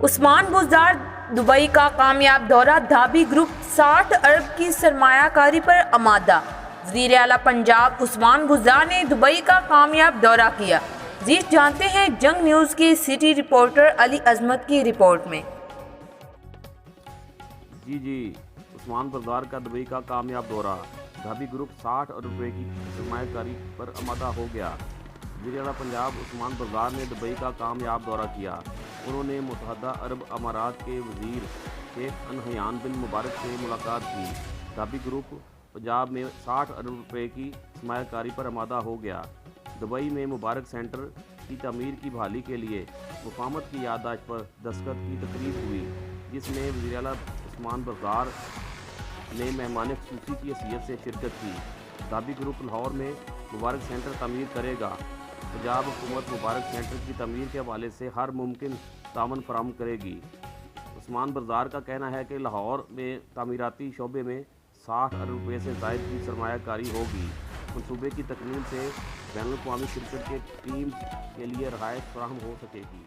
Usman Buzdar Dubai کا کامیاب دورہ، دھابی گروپ 60 ارب کی سرمایہ کاری پر آمادہ۔ وزیر اعلیٰ پنجاب عثمان بزدار نے دبئی کا کامیاب دورہ کیا۔ مزید جانتے ہیں جنگ نیوز کی سٹی رپورٹر علی عظمت کی رپورٹ میں۔ جی عثمان بزدار کا دبئی کا کامیاب دورہ، دھابی گروپ 60 ارب روپے کی سرمایہ کاری پر آمادہ ہو گیا۔ وزیر اعلیٰ پنجاب عثمان بزدار نے دبئی کا کامیاب دورہ کیا۔ انہوں نے متحدہ عرب امارات کے وزیر شیخ نہیان بن مبارک سے ملاقات کی۔ دھابی گروپ پنجاب میں 60 ارب روپے کی سرمایہ کاری پر آمادہ ہو گیا۔ دبئی میں مبارک سینٹر کی تعمیر کی بحالی کے لیے مفاہمت کی یادداشت پر دستخط کی تقریب ہوئی، جس میں وزیر اعلیٰ عثمان بزدار نے مہمان خصوصی کی حیثیت سے شرکت کی۔ دھابی گروپ لاہور میں مبارک سینٹر تعمیر کرے گا۔ پنجاب حکومت مبارک سینٹر کی تعمیر کے حوالے سے ہر ممکن تعاون فراہم کرے گی۔ عثمان بزدار کا کہنا ہے کہ لاہور میں تعمیراتی شعبے میں 60 ارب روپے سے زائد کی سرمایہ کاری ہوگی۔ منصوبے کی تکمیل سے بین الاقوامی کرکٹ کے ٹیمز کے لیے رہائش فراہم ہو سکے گی۔